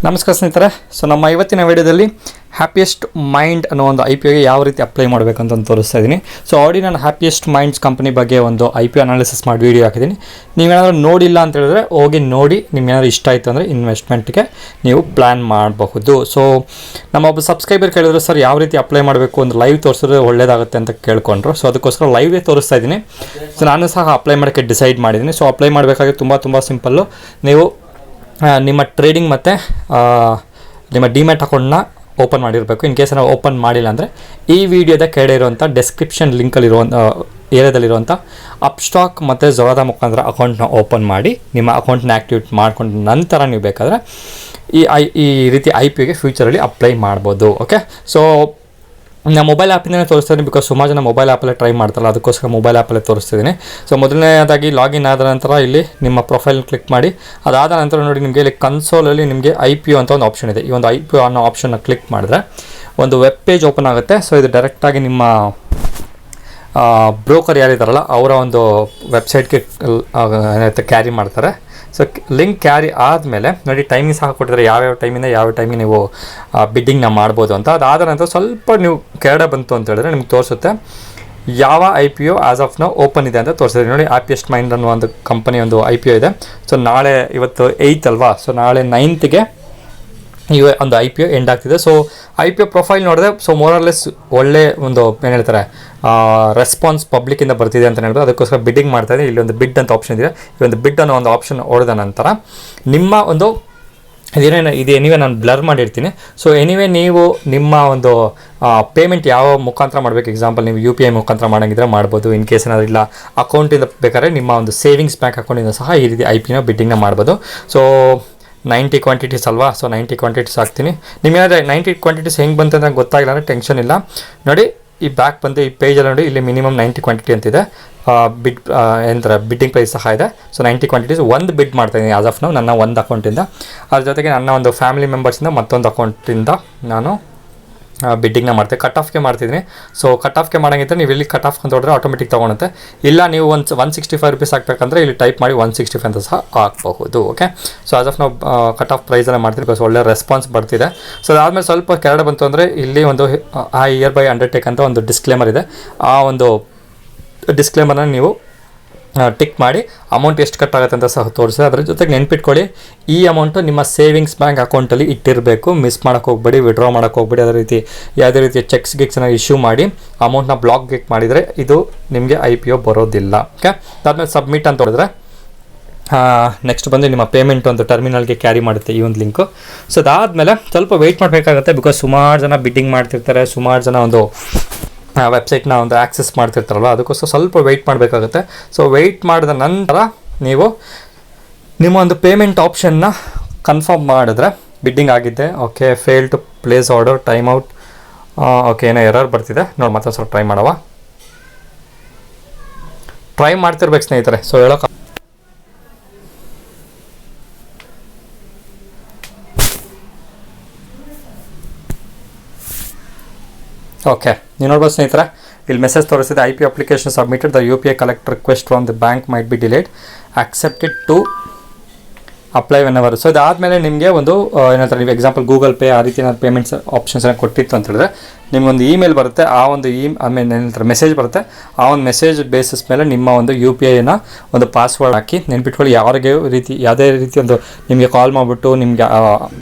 ನಮಸ್ಕಾರ ಸ್ನೇಹಿತರೆ. ಸೊ ನಮ್ಮ ಇವತ್ತಿನ ವಿಡಿಯೋದಲ್ಲಿ ಹ್ಯಾಪಿಯೆಸ್ಟ್ ಮೈಂಡ್ ಅನ್ನೋ ಒಂದು IPOಗೆ ಯಾವ ರೀತಿ ಅಪ್ಲೈ ಮಾಡಬೇಕಂತ ತೋರಿಸ್ತಾ ಇದ್ದೀನಿ. ಸೊ ಆಲ್ರೆಡಿ ನಾನು ಹ್ಯಾಪಿಯೆಸ್ಟ್ ಮೈಂಡ್ಸ್ ಕಂಪನಿ ಬಗ್ಗೆ ಒಂದು IPO ಅನಾಲಿಸಿಸ್ ಮಾಡಿ ವೀಡಿಯೋ ಹಾಕಿದ್ದೀನಿ. ನೀವೇನಾದರೂ ನೋಡಿಲ್ಲ ಅಂತ ಹೇಳಿದ್ರೆ ಹೋಗಿ ನೋಡಿ, ನಿಮ್ಗೇನಾದ್ರು ಇಷ್ಟ ಆಯಿತು ಅಂದರೆ ಇನ್ವೆಸ್ಟ್ಮೆಂಟ್ಗೆ ನೀವು ಪ್ಲ್ಯಾನ್ ಮಾಡಬಹುದು. ಸೊ ನಮ್ಮ ಒಬ್ಬ ಸಬ್ಸ್ಕ್ರೈಬರ್ ಕೇಳಿದ್ರು, ಸರ್ ಯಾವ ರೀತಿ ಅಪ್ಲೈ ಮಾಡಬೇಕು, ಒಂದು ಲೈವ್ ತೋರಿಸಿದ್ರೆ ಒಳ್ಳೆಯದಾಗುತ್ತೆ ಅಂತ ಕೇಳ್ಕೊಂಡ್ರು. ಸೊ ಅದಕ್ಕೋಸ್ಕರ ಲೈವೇ ತೋರಿಸ್ತಾ ಇದ್ದೀನಿ. ಸೊ ನಾನು ಸಹ ಅಪ್ಲೈ ಮಾಡೋಕ್ಕೆ ಡಿಸೈಡ್ ಮಾಡಿದ್ದೀನಿ. ಸೊ ಅಪ್ಲೈ ಮಾಡಬೇಕಾದ್ರೆ ತುಂಬ ಸಿಂಪಲ್ಲು. ನೀವು ನಿಮ್ಮ ಟ್ರೇಡಿಂಗ್ ಮತ್ತು ನಿಮ್ಮ ಡಿಮ್ಯಾಟ್ ಅಕೌಂಟ್ನ ಓಪನ್ ಮಾಡಿರಬೇಕು. ಇನ್ ಕೇಸ್ ನಾವು ಓಪನ್ ಮಾಡಿಲ್ಲ ಅಂದರೆ ಈ ವಿಡಿಯೋದ ಕೆಳಗೆ ಇರುವಂಥ ಡಿಸ್ಕ್ರಿಪ್ಷನ್ ಲಿಂಕಲ್ಲಿರುವಂಥ ಏರಿಯಾದಲ್ಲಿರುವಂಥ ಅಪ್ಸ್ಟಾಕ್ ಮತ್ತು ಝೊರಾದ ಮುಖಾಂತರ ಅಕೌಂಟ್ನ ಓಪನ್ ಮಾಡಿ ನಿಮ್ಮ ಅಕೌಂಟ್ನ ಆ್ಯಕ್ಟಿವೇಟ್ ಮಾಡ್ಕೊಂಡ ನಂತರ ನೀವು ಬೇಕಾದರೆ ಈ ರೀತಿ IPOಗೆ ಫ್ಯೂಚರಲ್ಲಿ ಅಪ್ಲೈ ಮಾಡ್ಬೋದು. ಓಕೆ, ಸೊ ನಾನು ಮೊಬೈಲ್ ಆ್ಯಪಿಂದಲೇ ತೋರಿಸ್ತೀನಿ, ಬಿಕಾಸ್ ಸುಮಾರು ಜನ ಮೊಬೈಲ್ ಆ್ಯಪಲ್ಲೇ ಟ್ರೈ ಮಾಡ್ತಾರಲ್ಲ, ಅದಕ್ಕೋಸ್ಕರ ಮೊಬೈಲ್ ಆ್ಯಪಲ್ಲೇ ತೋರಿಸ್ತಿದ್ದೀನಿ. ಸೊ ಮೊದಲನೇದಾಗಿ ಲಾಗಿನ್ ಆದ ನಂತರ ಇಲ್ಲಿ ನಿಮ್ಮ ಪ್ರೊಫೈಲ್ ಕ್ಲಿಕ್ ಮಾಡಿ, ಅದಾದ ನಂತರ ನೋಡಿ ನಿಮಗೆ ಇಲ್ಲಿ ಕನ್ಸೋಲಲ್ಲಿ ನಿಮಗೆ IPO ಅಂತ ಒಂದು ಆಪ್ಷನ್ ಇದೆ. ಈ ಒಂದು IPO ಅನ್ನೋ ಆಪ್ಷನ್ನ ಕ್ಲಿಕ್ ಮಾಡಿದ್ರೆ ಒಂದು ವೆಬ್ ಪೇಜ್ ಓಪನ್ ಆಗುತ್ತೆ. ಸೊ ಇದು ಡೈರೆಕ್ಟಾಗಿ ನಿಮ್ಮ ಬ್ರೋಕರ್ ಯಾರಿದ್ದಾರಲ್ಲ ಅವರ ಒಂದು ವೆಬ್ಸೈಟ್ಗೆ ಏನಾಗುತ್ತೆ ಕ್ಯಾರಿ ಮಾಡ್ತಾರೆ. ಸೊ ಲಿಂಕ್ ಕ್ಯಾರಿ ಆದಮೇಲೆ ನೋಡಿ ಟೈಮಿಂಗ್ ಸಹ ಕೊಟ್ಟಿದ್ದಾರೆ, ಯಾವ್ಯಾವ ಟೈಮಿಗೆ ನೀವು ಬಿಡ್ಡಿಂಗ್ನ ಮಾಡ್ಬೋದು ಅಂತ. ಅದಾದ ನಂತರ ಸ್ವಲ್ಪ ನೀವು ಕೆಳಗಡೆ ಬಂತು ಅಂತ ಹೇಳಿದ್ರೆ ನಿಮ್ಗೆ ತೋರಿಸುತ್ತೆ ಯಾವ IPO ಆ್ಯಸ್ ಆಫ್ ನಾವು ಓಪನ್ ಇದೆ ಅಂತ ತೋರಿಸಿದ್ರೆ. ನೋಡಿ ಹ್ಯಾಪಿಯೆಸ್ಟ್ ಮೈಂಡ್ ಅನ್ನೋ ಒಂದು ಕಂಪನಿ ಒಂದು IPO ಇದೆ. ಸೊ ನಾಳೆ ಇವತ್ತು 8th ಅಲ್ವಾ, ಸೊ ನಾಳೆ 9th ಒಂದು IPO ಎಂಡ್ ಆಗ್ತಿದೆ. ಸೊ IPO ಪ್ರೊಫೈಲ್ ನೋಡಿದ್ರೆ ಸೊ ಮೋರಲ್ಲೆಸ್ ಒಳ್ಳೆ ಒಂದು ಏನು ಹೇಳ್ತಾರೆ ರೆಸ್ಪಾನ್ಸ್ ಪಬ್ಲಿಕ್ಕಿಂದ ಬರ್ತಿದೆ ಅಂತ ಹೇಳ್ಬೋದು. ಅದಕ್ಕೋಸ್ಕರ ಬಿಡ್ಡಿಂಗ್ ಮಾಡ್ತಾಯಿದೆ. ಇಲ್ಲಿ ಒಂದು ಬಿಡ್ ಅಂತ ಆಪ್ಷನ್ ಇದೆ. ಈ ಒಂದು ಬಿಡ್ ಅನ್ನೋ ಒಂದು ಆಪ್ಷನ್ ಹೊಡೆದ ನಂತರ ನಿಮ್ಮ ಒಂದು ಇದು ಎನಿವೇ ನಾನು ಬ್ಲರ್ ಮಾಡಿರ್ತೀನಿ. ಸೊ ಎನಿವೇ ನೀವು ನಿಮ್ಮ ಒಂದು ಪೇಮೆಂಟ್ ಯಾವ ಮುಖಾಂತರ ಮಾಡಬೇಕು, ಎಕ್ಸಾಂಪಲ್ ನೀವು UPI ಮುಖಾಂತರ ಮಾಡೋಂಗಿದ್ರೆ ಮಾಡ್ಬೋದು. ಇನ್ ಕೇಸ್ ಏನಾದರೂ ಇಲ್ಲ ಅಕೌಂಟಿಂದ ಬೇಕಾದ್ರೆ ನಿಮ್ಮ ಒಂದು ಸೇವಿಂಗ್ಸ್ ಬ್ಯಾಂಕ್ ಅಕೌಂಟಿಂದ ಸಹ ಈ ರೀತಿ IPO ಬಿಡ್ಡಿಂಗ್ನ ಮಾಡ್ಬೋದು. ಸೊ 90 ಕ್ವಾಂಟಿಟೀಸ್ ಅಲ್ವಾ, ಸೊ 90 ಕ್ವಾಂಟಿಟೀಸ್ ಹಾಕ್ತೀನಿ. ನಿಮಗೇನಾದರೆ 90 ಕ್ವಾಂಟಿಟೀಸ್ ಹೆಂಗೆ ಬಂತು ಅಂತ ಗೊತ್ತಾಗಿಲ್ಲ ಅಂದರೆ ಟೆನ್ಷನ್ ಇಲ್ಲ. ನೋಡಿ ಈ ಬ್ಯಾಕ್ ಬಂದು ಈ ಪೇಜಲ್ಲಿ ನೋಡಿ ಇಲ್ಲಿ ಮಿನಿಮಮ್ 90 ಕ್ವಾಂಟಿಟಿ ಅಂತಿದೆ. ಏನಂತಾರೆ ಬಿಡ್ಡಿಂಗ್ ಪ್ರೈಸ್ ಸಹ ಇದೆ. ಸೊ 90 ಕ್ವಾಂಟಿಟೀಸ್ ಒಂದು ಬಿಡ್ ಮಾಡ್ತಾಯಿದ್ದೀನಿ ಆಸ್ ಆಫ್ ನಾವು ನನ್ನ ಒಂದು ಅಕೌಂಟಿಂದ. ಅದ್ರ ಜೊತೆಗೆ ನನ್ನ ಒಂದು ಫ್ಯಾಮಿಲಿ ಮೆಂಬರ್ಸಿಂದ ಮತ್ತೊಂದು ಅಕೌಂಟಿಂದ ನಾನು ಬಿಡ್ಡಿಂಗ್ನ ಮಾಡ್ತೀನಿ. ಕಟ್ ಆಫ್ಗೆ ಮಾಡ್ತಿದ್ದೀನಿ. ಸೊ ಕಟ್ ಆಫ್ಗೆ ಮಾಡೋಂಗಿದ್ರೆ ನೀವು ಇಲ್ಲಿ ಕಟ್ ಆಫ್ ಅಂತ ಹೊಡೆದ್ರೆ ಆಟೋಮೆಟಿಕ್ ತೊಗೊಳುತ್ತೆ. ಇಲ್ಲ ನೀವು 165 ರೂಪೀಸ್ ಹಾಕಬೇಕಂದ್ರೆ ಇಲ್ಲಿ ಟೈಪ್ ಮಾಡಿ 165 ಅಂತ ಸಹ ಹಾಕಬಹುದು. ಓಕೆ, ಸೊ ಆಸ್ ಆಫ್ ನಾವು ಕಟ್ ಆಫ್ ಪ್ರೈಸನ್ನು ಮಾಡ್ತೀನಿ, ಬಿಕಾಸ್ ಒಳ್ಳೆ ರೆಸ್ಪಾನ್ಸ್ ಬರ್ತಿದೆ. ಸೊ ಅದಾದಮೇಲೆ ಸ್ವಲ್ಪ ಕೆಳಗಡೆ ಬಂತು ಅಂದರೆ ಇಲ್ಲಿ ಒಂದು ಇಯರ್ ಬೈ ಅಂಡರ್ಟೇಕ್ ಅಂತ ಒಂದು ಡಿಸ್ಕ್ಲೇಮರ್ ಇದೆ. ಆ ಒಂದು ಡಿಸ್ಕ್ಲೇಮರ್ನ ನೀವು ಟಿಕ್ ಮಾಡಿ ಅಮೌಂಟ್ ಎಷ್ಟು ಕಟ್ ಆಗುತ್ತೆ ಅಂತ ಸಹ ತೋರಿಸಿ. ಅದ್ರ ಜೊತೆಗೆ ನೆನ್ಪಿಟ್ಕೊಳ್ಳಿ, ಈ ಅಮೌಂಟು ನಿಮ್ಮ ಸೇವಿಂಗ್ಸ್ ಬ್ಯಾಂಕ್ ಅಕೌಂಟಲ್ಲಿ ಇಟ್ಟಿರಬೇಕು. ಮಿಸ್ ಮಾಡೋಕ್ಕೆ ಹೋಗ್ಬೇಡಿ, ವಿಡ್ರಾ ಮಾಡೋಕ್ಕೆ ಹೋಗ್ಬೇಡಿ. ಅದೇ ರೀತಿ ಯಾವುದೇ ರೀತಿಯ ಗಿಕ್ಸ್ನ ಇಶ್ಯೂ ಮಾಡಿ ಅಮೌಂಟ್ನ ಬ್ಲಾಕ್ ಮಾಡಿದರೆ ಇದು ನಿಮಗೆ IPO ಬರೋದಿಲ್ಲ. ಓಕೆ, ಅದಾದಮೇಲೆ ಸಬ್ಮಿಟ್ ಅಂತ ಹೊಡೆದ್ರೆ ನೆಕ್ಸ್ಟ್ ಬಂದು ನಿಮ್ಮ ಪೇಮೆಂಟ್ ಒಂದು ಟರ್ಮಿನಲ್ಗೆ ಕ್ಯಾರಿ ಮಾಡುತ್ತೆ ಈ ಒಂದು ಲಿಂಕು. ಸೊ ಅದಾದಮೇಲೆ ಸ್ವಲ್ಪ ವೆಯ್ಟ್ ಮಾಡಬೇಕಾಗುತ್ತೆ, ಬಿಕಾಸ್ ಸುಮಾರು ಜನ ಬಿಡ್ಡಿಂಗ್ ಮಾಡ್ತಿರ್ತಾರೆ, ಸುಮಾರು ಜನ ಒಂದು ವೆಬ್ಸೈಟ್ನ ಒಂದು ಆ್ಯಕ್ಸೆಸ್ ಮಾಡ್ತಿರ್ತಾರಲ್ಲ, ಅದಕ್ಕೋಸ್ಕರ ಸ್ವಲ್ಪ ವೆಯ್ಟ್ ಮಾಡಬೇಕಾಗುತ್ತೆ. ಸೊ ವೆಯ್ಟ್ ಮಾಡಿದ ನಂತರ ನೀವು ನಿಮ್ಮ ಒಂದು ಪೇಮೆಂಟ್ ಆಪ್ಷನ್ನ ಕನ್ಫರ್ಮ್ ಮಾಡಿದ್ರೆ ಬಿಡ್ಡಿಂಗ್ ಆಗಿದೆ. Okay, fail to place order, time out. Okay, ಏನೋ ಎರರ್ ಬರ್ತಿದೆ ನೋಡಿ, ಮತ್ತೊಂದು ಸ್ವಲ್ಪ ಟ್ರೈ ಮಾಡುವ. ಟ್ರೈ ಮಾಡ್ತಿರ್ಬೇಕು ಸ್ನೇಹಿತರೆ. ಸೊ ಹೇಳೋಕೆ ಓಕೆ, ನೀವು ನೋಡ್ಬೋದು ಸ್ನೇಹಿತರೆ, ಇಲ್ಲಿ ಮೆಸೇಜ್ ತೋರಿಸಿದೆ IPO application submitted, the UPI collect request from the bank might be delayed, accepted to apply whenever. So ಇದಾದಮೇಲೆ ನಿಮಗೆ ಒಂದು ಏನಂತಾರೆ, ನೀವು ಎಕ್ಸಾಂಪಲ್ ಗೂಗಲ್ ಪೇ ಆ ರೀತಿ ಏನಾದ್ರು ಪೇಮೆಂಟ್ಸ್ ಆಪ್ಷನ್ಸನ್ನು ಕೊಟ್ಟಿತ್ತು ಅಂತ ಹೇಳಿದ್ರೆ ನಿಮಗೊಂದು ಇಮೇಲ್ ಬರುತ್ತೆ. ಆ ಒಂದು ಆಮೇಲೆ ಏನಂತಾರೆ ಮೆಸೇಜ್ ಬರುತ್ತೆ. ಆ ಒಂದು ಮೆಸೇಜ್ ಬೇಸಿಸ್ ಮೇಲೆ ನಿಮ್ಮ ಒಂದು UPIನ ಒಂದು ಪಾಸ್ವರ್ಡ್ ಹಾಕಿ ನೆನ್ಪಿಟ್ಕೊಳ್ಳಿ. ಯಾವುದೇ ರೀತಿ ಒಂದು ನಿಮಗೆ ಕಾಲ್ ಮಾಡಿಬಿಟ್ಟು ನಿಮಗೆ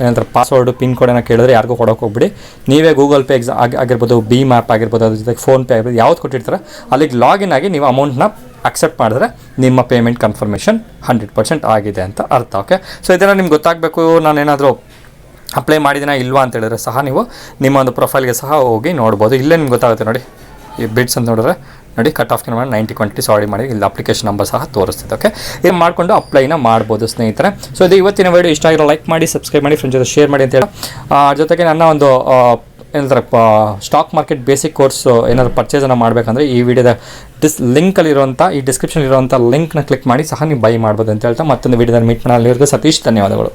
ಏನಂತಾರೆ ಪಾಸ್ವರ್ಡು ಪಿನ್ ಕೋಡನ್ನು ಕೇಳಿದ್ರೆ ಯಾರಿಗೂ ಕೊಡೋಕೆ ಹೋಗ್ಬಿಡಿ. ನೀವೇ ಗೂಗಲ್ ಪೇ ಆಗಿರ್ಬೋದು, ಭೀಮ್ ಆ್ಯಪ್ ಆಗಿರ್ಬೋದು, ಅದ್ರ ಜೊತೆಗೆ ಫೋನ್ಪೇ ಆಗಿರ್ಬೋದು, ಯಾವ್ದು ಕೊಟ್ಟಿರ್ತಾರೆ ಅಲ್ಲಿಗೆ ಲಾಗಿನ್ ಆಗಿ ನೀವು ಅಮೌಂಟ್ನ ಅಕ್ಸೆಪ್ಟ್ ಮಾಡಿದ್ರೆ ನಿಮ್ಮ ಪೇಮೆಂಟ್ ಕನ್ಫರ್ಮೇಷನ್ 100% ಆಗಿದೆ ಅಂತ ಅರ್ಥ. ಓಕೆ, ಸೊ ಇದನ್ನು ನಿಮ್ಗೆ ಗೊತ್ತಾಗಬೇಕು, ನಾನೇನಾದರೂ ಅಪ್ಲೈ ಮಾಡಿದ್ದೀನ ಇಲ್ವಾ ಅಂತ ಹೇಳಿದ್ರೆ ಸಹ ನೀವು ನಿಮ್ಮ ಒಂದು ಪ್ರೊಫೈಲ್ಗೆ ಸಹ ಹೋಗಿ ನೋಡ್ಬೋದು. ಇಲ್ಲೇ ನಿಮ್ಗೆ ಗೊತ್ತಾಗುತ್ತೆ ನೋಡಿ, ಈ ಬಿಡ್ಸ್ ಅಂತ ನೋಡಿದ್ರೆ ನೋಡಿ ಕಟ್ ಆಫ್ಗೆ ಮಾಡಿ 90 ಕ್ವಾಂಟಿಟೀಸ್ ಆರ್ಡರ್ ಮಾಡಿ ಇಲ್ಲಿ ಅಪ್ಲಿಕೇಶನ್ ನಂಬರ್ ಸಹ ತೋರಿಸ್ತಿದೆ. ಓಕೆ, ಇದು ಮಾಡಿಕೊಂಡು ಅಪ್ಲೈನ ಮಾಡ್ಬೋದು ಸ್ನೇಹಿತರೆ. ಸೊ ಇದು ಇವತ್ತಿನ ವಿಡಿಯೋ ಇಷ್ಟ ಆಗಿರೋ ಲೈಕ್ ಮಾಡಿ, ಸಬ್ಸ್ಕ್ರೈಬ್ ಮಾಡಿ, ಫ್ರೆಂಡ್ಸ್ ಜೊತೆ ಶೇರ್ ಮಾಡಿ ಅಂತ ಹೇಳಿ ಜೊತೆಗೆ ನನ್ನ ಒಂದು ಏನಂತಾರೆ ಸ್ಟಾಕ್ ಮಾರ್ಕೆಟ್ ಬೇಸಿಕ್ ಕೋರ್ಸ್ ಏನಾದರೂ ಪರ್ಚೇಸನ್ನು ಮಾಡಬೇಕಂದ್ರೆ ಈ ವಿಡಿಯೋದ ಲಿಂಕಲ್ಲಿರುವಂಥ ಈ ಡಿಸ್ಕ್ರಿಪ್ಷನ್ ಇರುವಂಥ ಲಿಂಕ್ನ ಕ್ಲಿಕ್ ಮಾಡಿ ಸಹ ನೀವು ಬೈ ಮಾಡ್ಬೋದು ಅಂತ ಹೇಳ್ತಾ ಮತ್ತೊಂದು ವಿಡಿಯೋದಲ್ಲಿ ಮೀಟ್ ಮಾಡೋಲ್ಲಿವರೆಗೂ ಸತೀಶ್, ಧನ್ಯವಾದಗಳು.